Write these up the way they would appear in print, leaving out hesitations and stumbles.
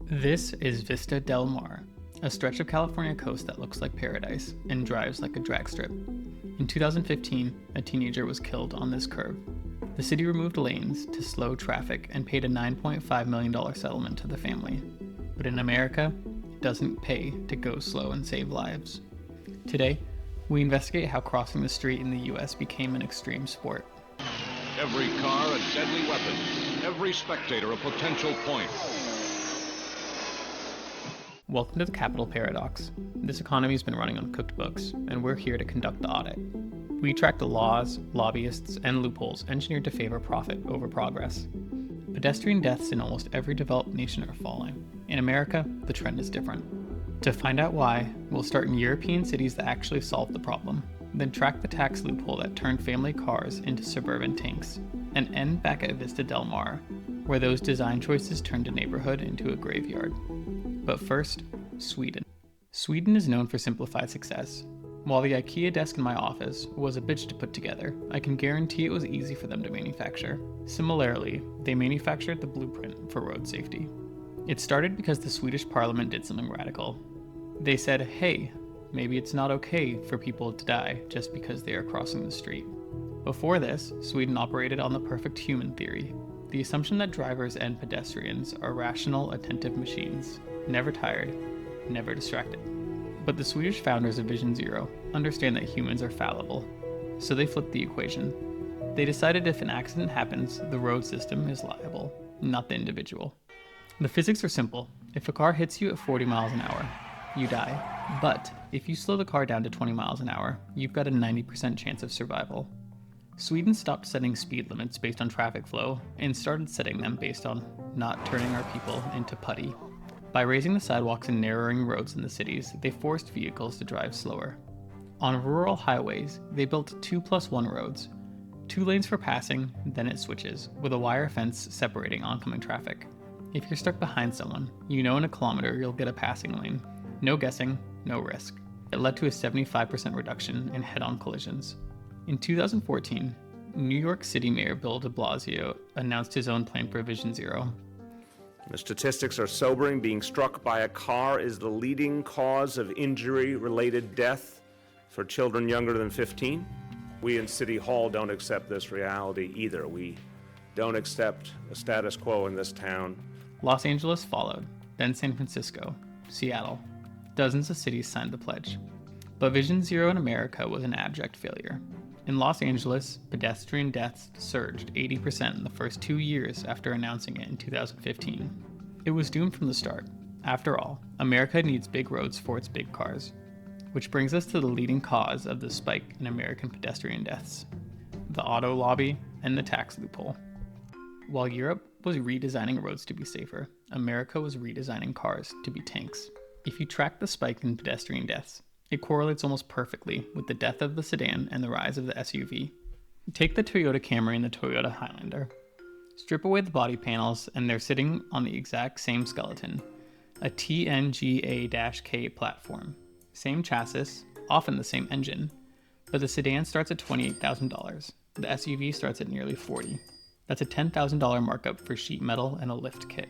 This is Vista Del Mar, a stretch of California coast that looks like paradise and drives like a drag strip. In 2015, a teenager was killed on this curve. The city removed lanes to slow traffic and paid a $9.5 million settlement to the family. But in America, it doesn't pay to go slow and save lives. Today, we investigate how crossing the street in the US became an extreme sport. Every car a deadly weapon, every spectator a potential point. Welcome to the Capital Paradox. This economy's been running on cooked books, and we're here to conduct the audit. We track the laws, lobbyists, and loopholes engineered to favor profit over progress. Pedestrian deaths in almost every developed nation are falling. In America, the trend is different. To find out why, we'll start in European cities that actually solved the problem, then track the tax loophole that turned family cars into suburban tanks, and end back at Vista Del Mar, where those design choices turned a neighborhood into a graveyard. But first, Sweden. Sweden is known for simplified success. While the IKEA desk in my office was a bitch to put together, I can guarantee it was easy for them to manufacture. Similarly, they manufactured the blueprint for road safety. It started because the Swedish parliament did something radical. They said, hey, maybe it's not okay for people to die just because they are crossing the street. Before this, Sweden operated on the perfect human theory, the assumption that drivers and pedestrians are rational, attentive machines, never tired, never distracted. But the Swedish founders of Vision Zero understand that humans are fallible, so they flipped the equation. They decided if an accident happens, the road system is liable, not the individual. The physics are simple. If a car hits you at 40 miles an hour, you die. But if you slow the car down to 20 miles an hour, you've got a 90% chance of survival. Sweden stopped setting speed limits based on traffic flow and started setting them based on not turning our people into putty. By raising the sidewalks and narrowing roads in the cities, they forced vehicles to drive slower. On rural highways, they built 2+1 roads, 2 lanes for passing, then it switches, with a wire fence separating oncoming traffic. If you're stuck behind someone, you know in a kilometer you'll get a passing lane. No guessing, no risk. It led to a 75% reduction in head-on collisions. In 2014, New York City Mayor Bill de Blasio announced his own plan for Vision Zero. The statistics are sobering. Being struck by a car is the leading cause of injury-related death for children younger than 15. We in City Hall don't accept this reality either. We don't accept a status quo in this town. Los Angeles followed, then San Francisco, Seattle. Dozens of cities signed the pledge. But Vision Zero in America was an abject failure. In Los Angeles, pedestrian deaths surged 80% in the first 2 years after announcing it in 2015. It was doomed from the start. After all, America needs big roads for its big cars. Which brings us to the leading cause of the spike in American pedestrian deaths: the auto lobby and the tax loophole. While Europe was redesigning roads to be safer, America was redesigning cars to be tanks. If you track the spike in pedestrian deaths, it correlates almost perfectly with the death of the sedan and the rise of the SUV. Take the Toyota Camry and the Toyota Highlander. Strip away the body panels and they're sitting on the exact same skeleton, a TNGA-K platform. Same chassis, often the same engine, but the sedan starts at $28,000. The SUV starts at nearly $40,000. That's a $10,000 markup for sheet metal and a lift kit.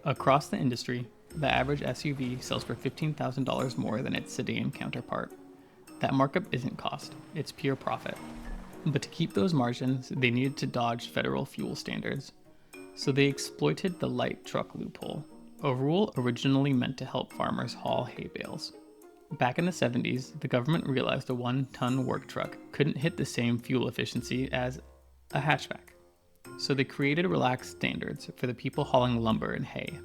Across the industry, the average SUV sells for $15,000 more than its sedan counterpart. That markup isn't cost, it's pure profit. But to keep those margins, they needed to dodge federal fuel standards. So they exploited the light truck loophole, a rule originally meant to help farmers haul hay bales. Back in the 70s, the government realized a 1-ton work truck couldn't hit the same fuel efficiency as a hatchback. So they created relaxed standards for the people hauling lumber and hay.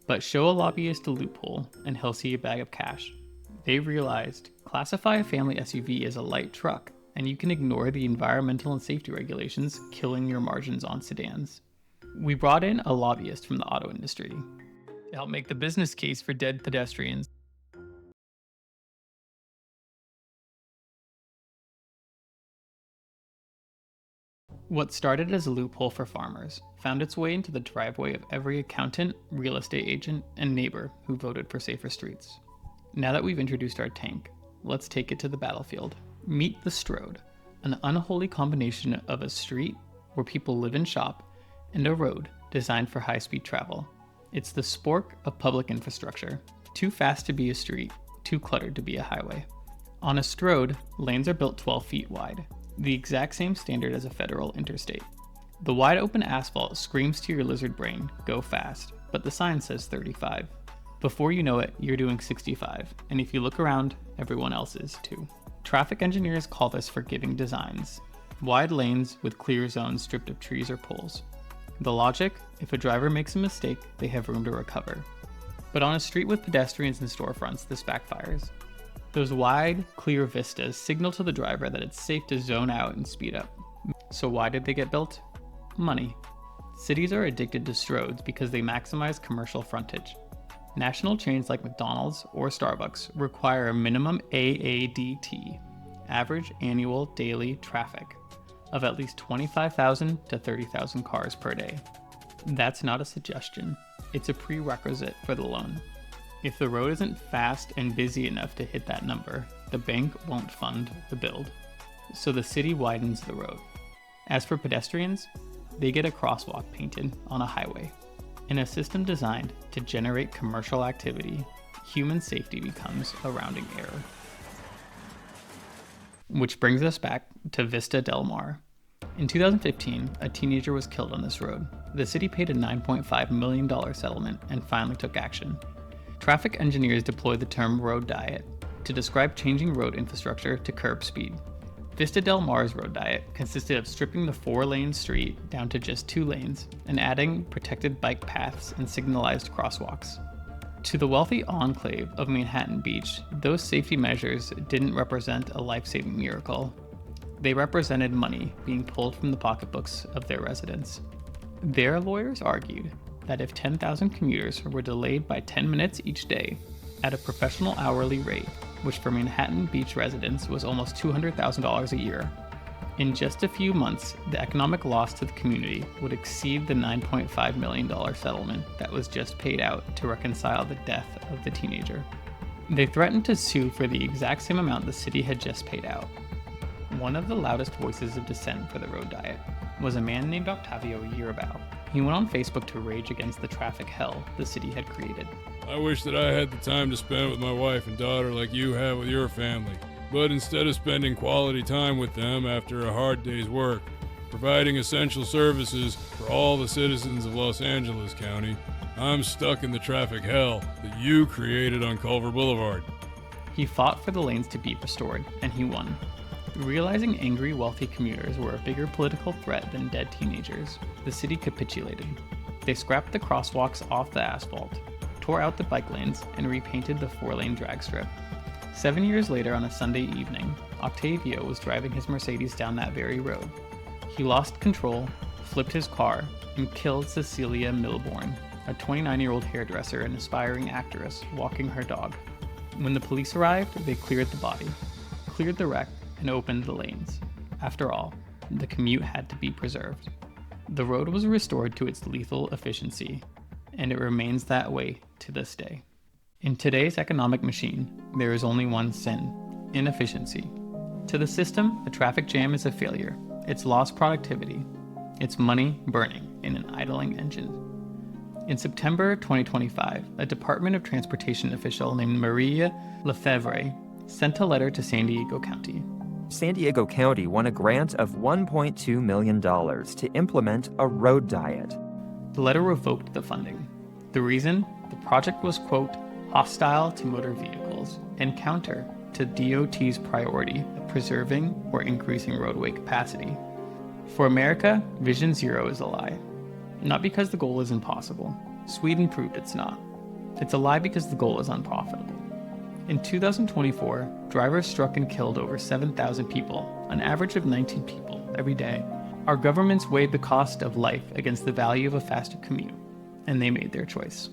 But show a lobbyist a loophole, and he'll see a bag of cash. They realized, classify a family SUV as a light truck, and you can ignore the environmental and safety regulations killing your margins on sedans. We brought in a lobbyist from the auto industry to help make the business case for dead pedestrians. What started as a loophole for farmers found its way into the driveway of every accountant, real estate agent, and neighbor who voted for safer streets. Now that we've introduced our tank, let's take it to the battlefield. Meet the Stroad, an unholy combination of a street where people live and shop, and a road designed for high-speed travel. It's the spork of public infrastructure. Too fast to be a street, too cluttered to be a highway. On a Stroad, lanes are built 12 feet wide, the exact same standard as a federal interstate. The wide open asphalt screams to your lizard brain, go fast, but the sign says 35. Before you know it, you're doing 65, and if you look around, everyone else is too. Traffic engineers call this forgiving designs. Wide lanes with clear zones stripped of trees or poles. The logic, if a driver makes a mistake, they have room to recover. But on a street with pedestrians and storefronts, this backfires. Those wide, clear vistas signal to the driver that it's safe to zone out and speed up. So why did they get built? Money. Cities are addicted to Stroads because they maximize commercial frontage. National chains like McDonald's or Starbucks require a minimum AADT, average annual daily traffic, of at least 25,000 to 30,000 cars per day. That's not a suggestion, it's a prerequisite for the loan. If the road isn't fast and busy enough to hit that number, the bank won't fund the build. So the city widens the road. As for pedestrians, they get a crosswalk painted on a highway. In a system designed to generate commercial activity, human safety becomes a rounding error. Which brings us back to Vista Del Mar. In 2015, a teenager was killed on this road. The city paid a $9.5 million settlement and finally took action. Traffic engineers deployed the term road diet to describe changing road infrastructure to curb speed. Vista Del Mar's road diet consisted of stripping the 4-lane street down to just 2 lanes and adding protected bike paths and signalized crosswalks. To the wealthy enclave of Manhattan Beach, those safety measures didn't represent a life-saving miracle. They represented money being pulled from the pocketbooks of their residents. Their lawyers argued that if 10,000 commuters were delayed by 10 minutes each day at a professional hourly rate, which for Manhattan Beach residents was almost $200,000 a year, in just a few months, the economic loss to the community would exceed the $9.5 million settlement that was just paid out to reconcile the death of the teenager. They threatened to sue for the exact same amount the city had just paid out. One of the loudest voices of dissent for the road diet was a man named Octavio Yearbow. He went on Facebook to rage against the traffic hell the city had created. I wish that I had the time to spend with my wife and daughter like you have with your family. But instead of spending quality time with them after a hard day's work, providing essential services for all the citizens of Los Angeles County, I'm stuck in the traffic hell that you created on Culver Boulevard. He fought for the lanes to be restored, and he won. Realizing angry, wealthy commuters were a bigger political threat than dead teenagers, the city capitulated. They scrapped the crosswalks off the asphalt, tore out the bike lanes, and repainted the 4-lane drag strip. 7 years later, on a Sunday evening, Octavio was driving his Mercedes down that very road. He lost control, flipped his car, and killed Cecilia Milbourne, a 29-year-old hairdresser and aspiring actress walking her dog. When the police arrived, they cleared the body, cleared the wreck, and opened the lanes. After all, the commute had to be preserved. The road was restored to its lethal efficiency, and it remains that way to this day. In today's economic machine, there is only one sin: inefficiency. To the system, a traffic jam is a failure. It's lost productivity. It's money burning in an idling engine. In September 2025, a Department of Transportation official named Maria Lefebvre sent a letter to San Diego County. San Diego County won a grant of $1.2 million to implement a road diet. The letter revoked the funding. The reason? The project was, quote, hostile to motor vehicles and counter to DOT's priority of preserving or increasing roadway capacity. For America, Vision Zero is a lie. Not because the goal is impossible. Sweden proved it's not. It's a lie because the goal is unprofitable. In 2024, drivers struck and killed over 7,000 people, an average of 19 people every day. Our governments weighed the cost of life against the value of a faster commute, and they made their choice.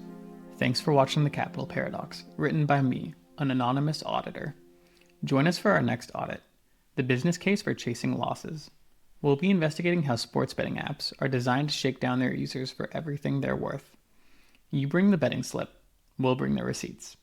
Thanks for watching The Capital Paradox, written by me, an anonymous auditor. Join us for our next audit, the business case for chasing losses. We'll be investigating how sports betting apps are designed to shake down their users for everything they're worth. You bring the betting slip, we'll bring the receipts.